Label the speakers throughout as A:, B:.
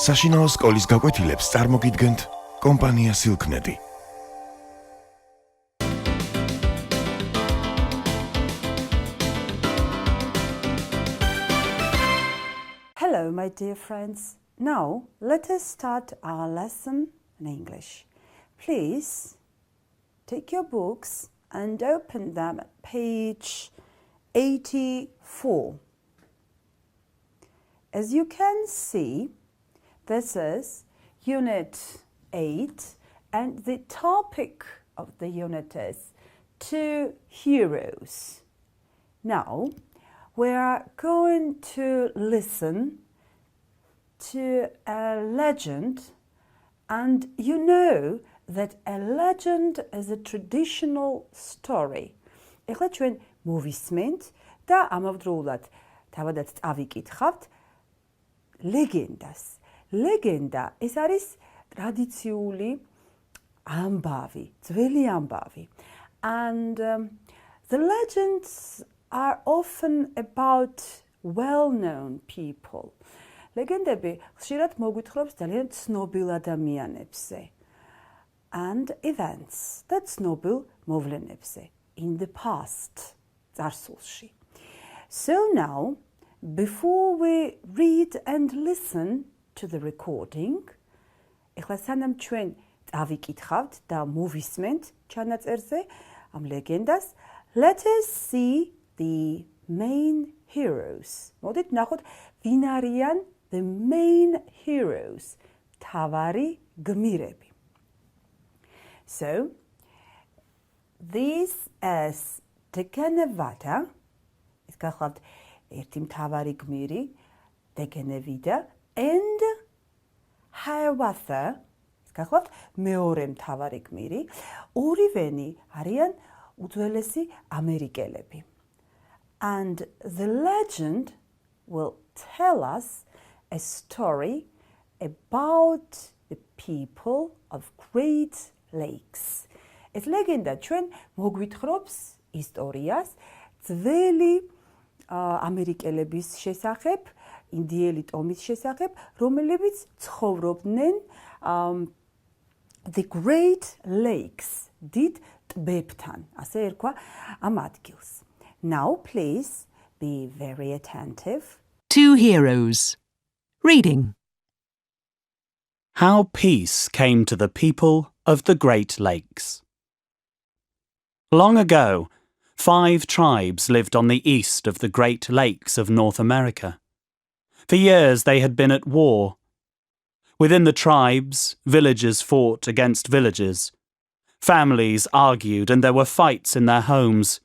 A: საშინაო სკოლის გაკვეთილებს წარმოგიდგენთ კომპანია Silknet.
B: Hello, my dear friends. Now, let us start our lesson in English. Please take your books and open them at page 84. As you can see, this is Unit 8, and the topic of the unit is Two Heroes. Now, we are going to listen to a legend, and you know that a legend is a traditional story. ეხლა ჩვენ მოვისმენთ და ამავდროულად თავადაც წავიკითხავთ ლეგენდას. ლეგენდა ეს არის ტრადიციული ამბავი, ძველი ამბავი. And the legends are often about well-known people. ლეგენდები ხშირად მოგვითხრობს ძალიან ცნობილ ადამიანებზე and events და ცნობილ მოვლენებზე in the past, წარსულში. So now, before we read and listen to the recording, ეხლა სანამ ჩვენ წავიკითხავთ და მოვისმენთ ჩანაწერზე ამ ლეგენდას, let us see the main heroes. მოდით ნახოთ ვინ არიან the main heroes, მთავარი გმირები. So, this is დეგენევადა, ეს გახლავთ ერთი მთავარი გმირი, დეგენევიდა, and ჰაიავათა, ეს გახლავთ მეორე მთავარი გმირი, ორივენი არიან უძველესი ამერიკელები. And the legend will tell us a story about the people of Great Lakes. ეს ლეგენდა ჩვენ მოგვითხრობს ისტორიას ძველი ამერიკელების შესახებ, ინდიელი ტომის შესახებ, რომლებიც ცხოვრობდნენ the Great Lakes, დიდ ტბებთან, ასე ერქვა ამ ადგილს. Now, please be very attentive.
C: Two Heroes. Reading.
D: How peace came to the people of the Great Lakes. Long ago, 5 tribes lived on the east of the Great Lakes of North America. For years they had been at war. Within the tribes, villages fought against villages. Families argued and there were fights in their homes.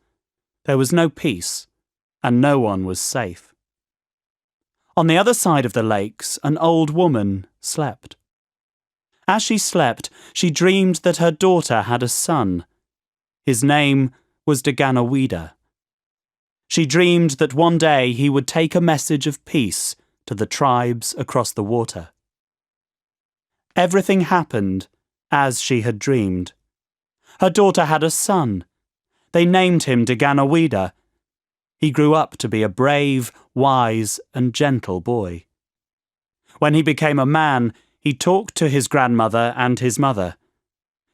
D: There was no peace, and no one was safe. On the other side of the lakes, an old woman slept. As she slept, she dreamed that her daughter had a son. His name was Daganoweda. She dreamed that one day he would take a message of peace to the tribes across the water. Everything happened as she had dreamed. Her daughter had a son. They named him Daganoweda. He grew up to be a brave, wise, and gentle boy. When he became a man, he talked to his grandmother and his mother.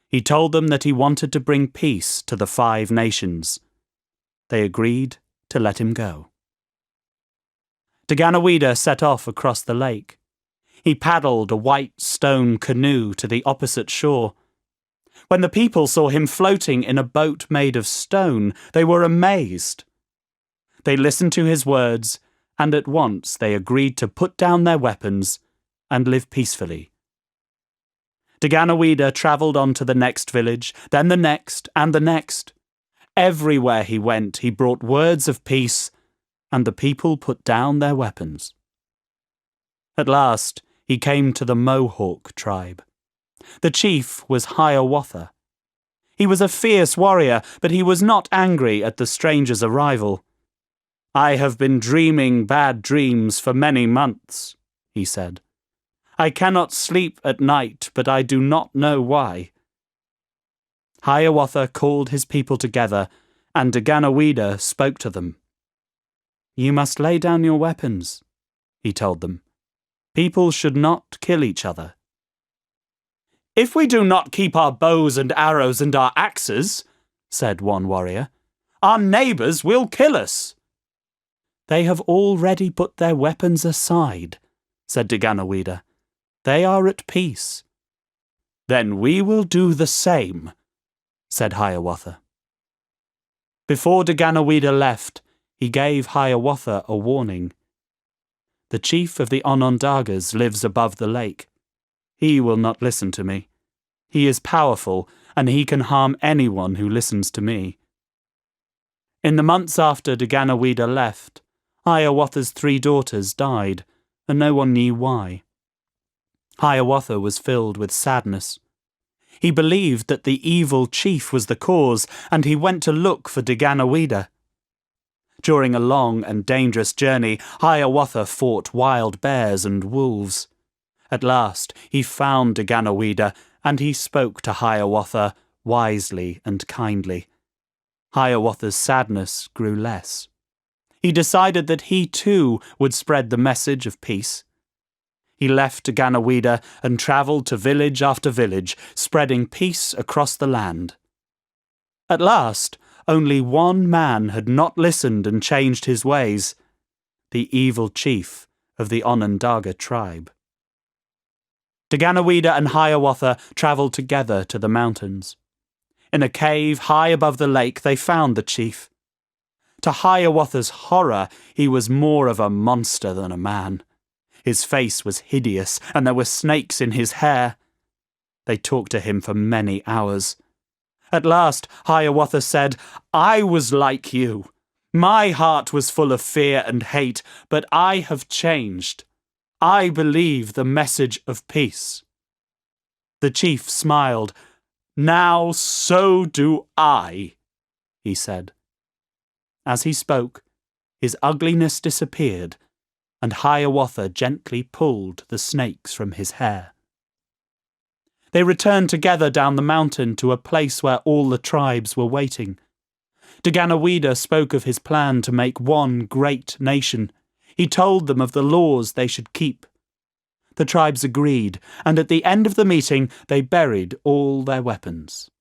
D: He told them that he wanted to bring peace to the 5 nations. They agreed to let him go. Daganoweda set off across the lake. He paddled a white stone canoe to the opposite shore. When the people saw him floating in a boat made of stone, they were amazed. They listened to his words, and at once they agreed to put down their weapons and live peacefully. Daganoweda travelled on to the next village, then the next and the next. Everywhere he went, he brought words of peace, and the people put down their weapons. At last, he came to the Mohawk tribe. The chief was Hiawatha. He was a fierce warrior, but he was not angry at the stranger's arrival. "I have been dreaming bad dreams for many months," he said. "I cannot sleep at night, but I do not know why." Hiawatha called his people together, and Daganoweda spoke to them. "You must lay down your weapons," he told them. People should not kill each other. If we do not keep our bows and arrows and our axes, said one warrior, our neighbours will kill us. They have already put their weapons aside, said Daganawida. They are at peace. Then we will do the same, said Hiawatha. Before Daganawida left, he gave Hiawatha a warning. The chief of the Onondagas lives above the lake. He will not listen to me. He is powerful, and he can harm anyone who listens to me. In the months after Daganawida left, Hiawatha's 3 daughters died, and no one knew why. Hiawatha was filled with sadness. He believed that the evil chief was the cause, and he went to look for Daganawida. During a long and dangerous journey, Hiawatha fought wild bears and wolves. At last he found Daganawida, and he spoke to Hiawatha wisely and kindly. Hiawatha's sadness grew less. He decided that he too would spread the message of peace. He left Daganawida and travelled to village after village, spreading peace across the land. At last, only one man had not listened and changed his ways, the evil chief of the Onondaga tribe. Daganawida and Hiawatha travelled together to the mountains. In a cave high above the lake they found the chief. To Hiawatha's horror, he was more of a monster than a man. His face was hideous, and there were snakes in his hair. They talked to him for many hours. At last, Hiawatha said, "I was like you. My heart was full of fear and hate, but I have changed. I believe the message of peace." The chief smiled. "Now so do I," he said. As he spoke, his ugliness disappeared, and Hiawatha gently pulled the snakes from his hair. They returned together down the mountain to a place where all the tribes were waiting. Daganawida spoke of his plan to make one great nation. He told them of the laws they should keep. The tribes agreed, and at the end of the meeting they buried all their weapons.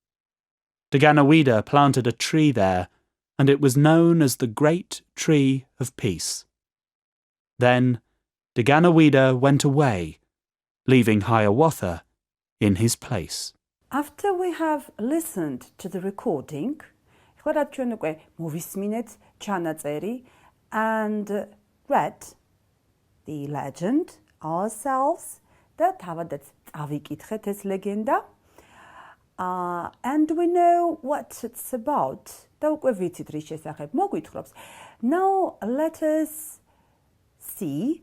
D: Daganawida planted a tree there, and it was known as the Great Tree of Peace. Then Daganawida went away, leaving Hiawatha in his place.
B: After we have listened to the recording, and read the legend ourselves, and we know what it's about. Now let us see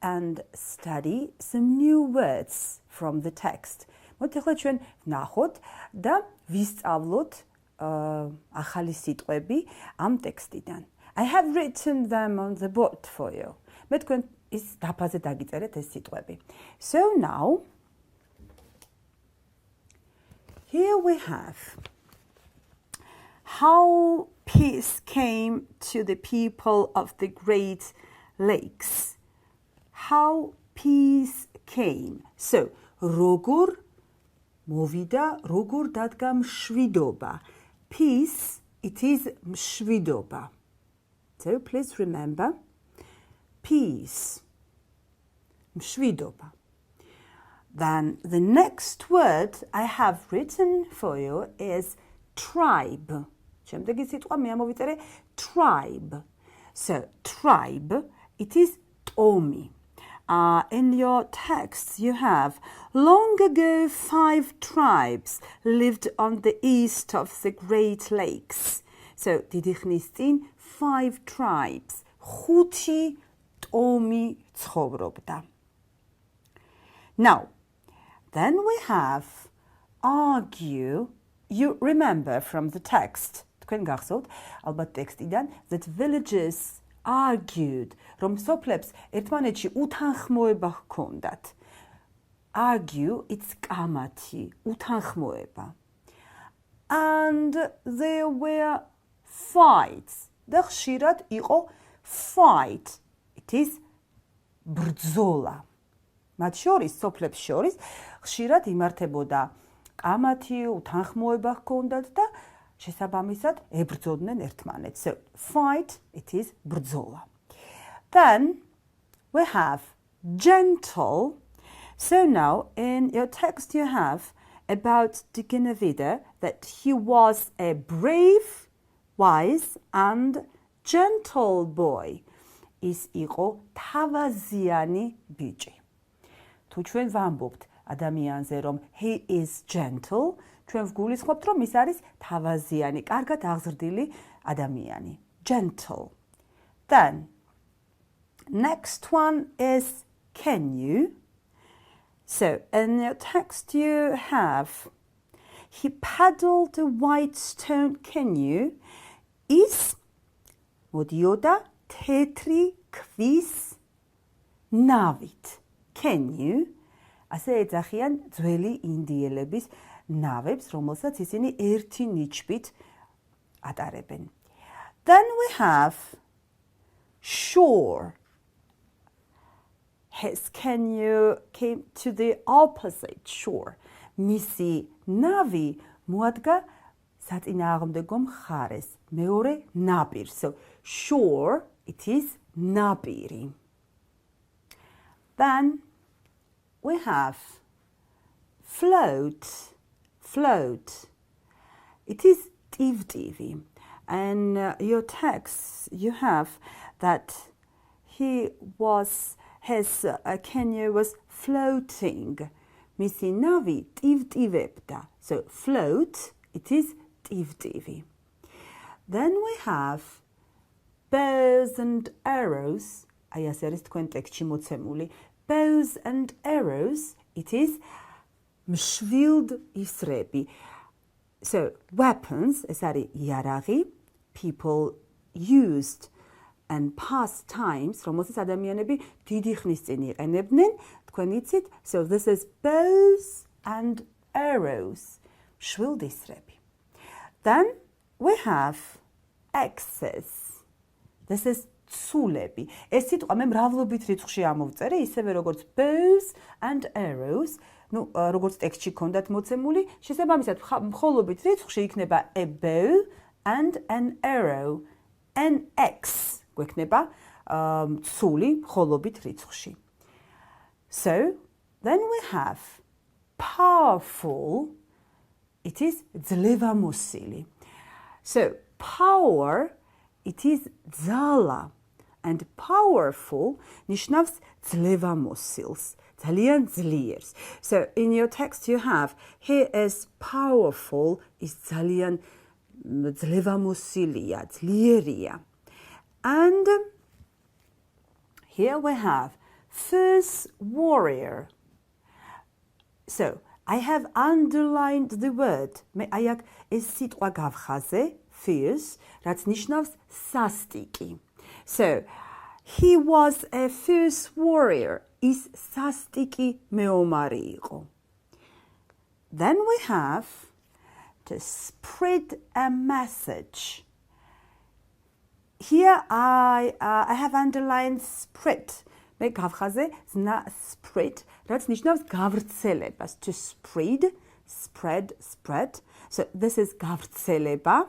B: and study some new words from the text. I have written them on the board for you. So now, here we have how peace came to the people of the Great Lakes. How peace came. So, როგორ მოვიდა, როგორ დადგა მშვიდობა. Peace, it is მშვიდობა. So, please remember, peace, მშვიდობა. Then the next word I have written for you is tribe. შემდეგი სიტყვა მე ამოვიწერე tribe. So, tribe, it is ტომი. In your text, you have, long ago 5 tribes lived on the east of the Great Lakes. So, დიდი ხნის წინ 5 tribes, 5 ტომი ცხოვრობდა. Now, then we have argue. You remember from the text, თქვენ გახსოვთ, ალბათ ტექსტიდან, that villagers argued, რომ სოფლებს ერთმანეთში უთანხმოება ჰქონდათ. Argue, it's კამათი, უთანხმოება. And there were fights. და ხშირად იყო fight. It is ბრძოლა. მათ შორის, სოფლებს შორის, ხშირად იმართებოდა კამათი, უთანხმოება ჰქონდათ და შესაბამისად ებრძოდნენ ერთმანეთს. So, fight, it is ბრძოლა. Then we have gentle. So now in your text you have about Digenevida that he was a brave, wise and gentle boy. Is იყო თავაზიანი ბიჭი. თუ ჩვენ ვამბობთ ადამიანზე რომ he is gentle, ჩვენ ვგულისხმობთ რომ ის არის თავაზიანი, კარგად აღზრდილი ადამიანი. Gentle. Then next one is can you. So in your text you have he paddled a white stone canoe. Is მოდიოდა თეთრი ქვის ნავით. Canoe ასე ეძახიან ძველი ინდიელების ნავებს, რომელსაც ისინი ერთი ნიჩბით ატარებენ. Then we have shore. His canoe came to the opposite shore. მისი ნავი მოადგა საწინააღმდეგო მხარეს, მეორე ნაპირს. So shore, it is ნაპირი. Then we have float. Float. It is tivtivi. And your text, you have that his canoe was floating. მისი ნავი ტივტივებდა. So float, it is tivtivi. Then we have bows and arrows. აი ასე არის თქვენ ტექსტში მოცემული. Bows and arrows, it is მშვილდ ისრები. So weapons, ეს არის იარაღი, people used and past times, რომელსაც ადამიანები დიდი ხნის წინ იყენებდნენ, თქვენ იცით, so this is bows and arrows, მშვილდ ისრები. Then we have axes. This is ცულები. ეს სიტყვა მე მრავლობით რიცხვში ამოვწერე, ისევე როგორც bows and arrows. ნუ როგორც ტექსტში ქონდათ მოცემული, შესაბამისად მხოლობით რიცხვში იქნება a bow and an arrow. An axe გვექნება ცული მხოლობით რიცხვში. So, then we have powerful. It is ძლევამოსილი. So, power, it is ძალა. And powerful ნიშნავს ძლევამოსილს, ძალიან ძლიერს. So in your text you have he is powerful, is ძალიან ძლევამოსილია, ძლიერია. And here we have fierce warrior. So I have underlined the word. მე აი აქ ეს სიტყვა გავხაზე, fierce, რაც ნიშნავს სასტიკი. So, he was a fierce warrior. Is sastiki meomari იყო. Then we have to spread a message. Here I have underlined spread. მე გავხაზე ზნა spread, რაც ნიშნავს გავრცელებას. To spread, spread. So this is გავრცელება.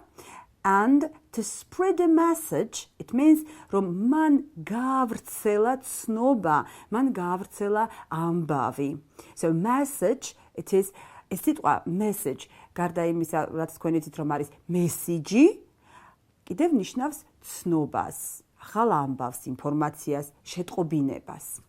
B: And to spread a message, it means რომ მან გავრცელა ცნობა, მან გავრცელა ამბავი. So message, it is ეს სიტყვა message, გარდა იმისა, რაც თქვენ იცით რომ არის message, კიდევ ნიშნავს ცნობას, ახალ ამბავს, ინფორმაციას, შეტყობინებას.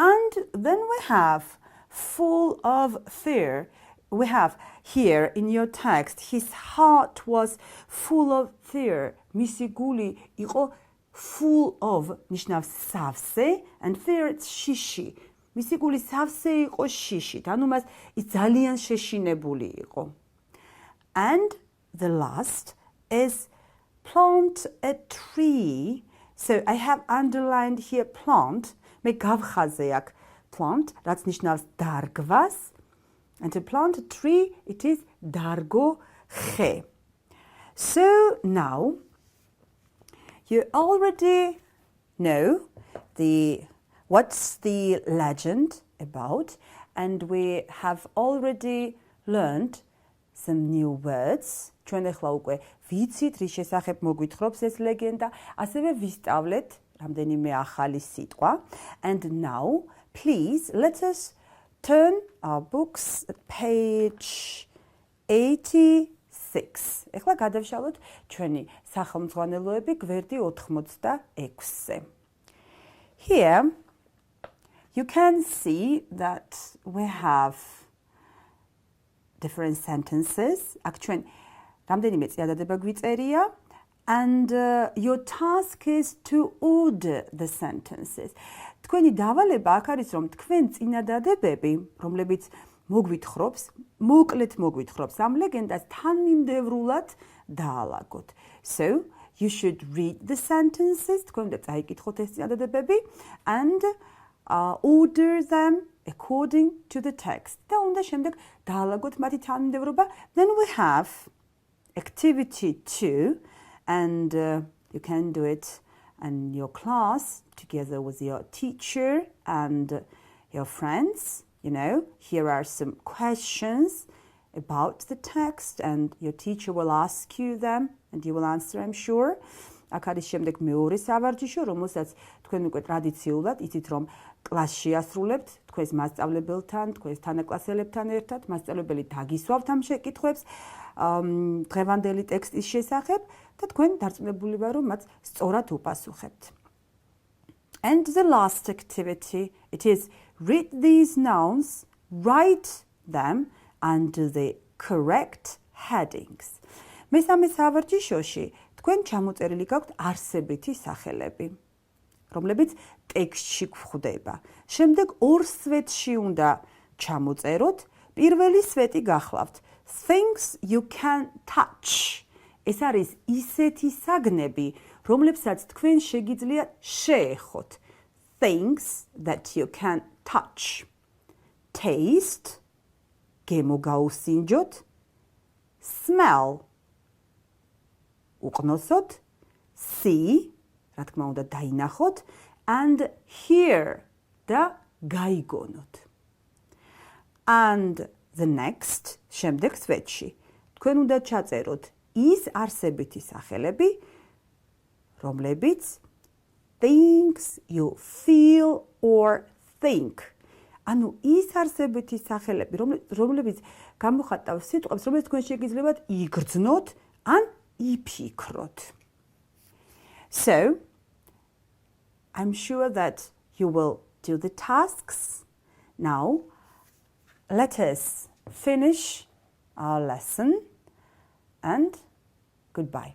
B: And then we have full of fear. We have here in your text, his heart was full of fear. მისი გული იყო full of, ნიშნავს სავსე, and fear it's შიში. მისი გული სავსე იყო შიშით, ანუ მას ის ძალიან შეშინებული იყო. And the last is plant a tree. So I have underlined here plant. მე გავხაზე აქ plant, რაც ნიშნავს დარგვას. And to plant a tree, it is dargo xe. So now, you already know what's the legend about, and we have already learned some new words. ჩვენ ახლა უკვე ვიცით რის შესახებ მოგვითხრობს ეს ლეგენდა, ასევე ვისწავლეთ რამდენიმე ახალი სიტყვა. And now, please, let us turn our books at page 86. ახლა გადავშალოთ ჩვენი სახელმძღვანელოები გვერდი 86-ზე. Here, you can see that we have different sentences. აქ ჩვენ რამდენიმე წინადადება გვიწერია, and your task is to order the sentences. თქვენი დავალება აქ არის, რომ თქვენ წინადადებები, რომლებიც მოგვითხრობს, მოკლედ მოგვითხრობს ამ ლეგენდას, თანმიმდევრულად დაალაგოთ. So, you should read the sentences, თქვენ უნდა წაიკითხოთ ეს წინადადებები, and order them according to the text. და უნდა შემდეგ დაალაგოთ მათი თანმიმდევრობა. Then we have activity 2, and you can do it in your class together with your teacher and your friends. You know, here are some questions about the text, and your teacher will ask you them, and you will answer, I'm sure. აქ არის შემდეგ მეორე სავარჯიშო, რომელსაც თქვენ უკვე ტრადიციულად იცით, რომ კლასში ასრულებთ, თქვენს მასწავლებელთან, თქვენს თანაკლასელებთან ერთად, მასწავლებელი დაგისვავთ ამ შეკითხვებს დღევანდელი ტექსტის შესახებ და თქვენ დარწმუნებული ვარ, რომ მათ სწორად უპასუხებთ. And the last activity, it is read these nouns, write them under the correct headings. მესამე სავარჯიშოში თქვენ ჩამოწერილი გაქვთ არსებითი სახელები, რომლებიც ტექსტში გვხვდება. შემდეგ ორ სვეტში უნდა ჩამოწეროთ. პირველი სვეტი გახლავთ things you can touch. ეს არის ისეთი საგნები, რომლებსაც თქვენ შეგიძლიათ შეეხოთ. Things that you can touch. Taste, გემოგაუსინჯოთ. Smell, უყნოსოთ. See, რა თქმა უნდა დაინახოთ, and hear, და გაიგონოთ. And the next, შემდეგ სვეტში, თქვენ უნდა ჩაწეროთ ის არსებითი სახელები, რომლებიც things you feel or think. ანუ ის არსებითი სახელები, რომლებიც გამოხატავს სიტყვებს, რომლებიც თქვენ შეგიძლიათ იგრძნოთ ან იფიქროთ. So, I'm sure that you will do the tasks. Now, let us finish our lesson, and goodbye.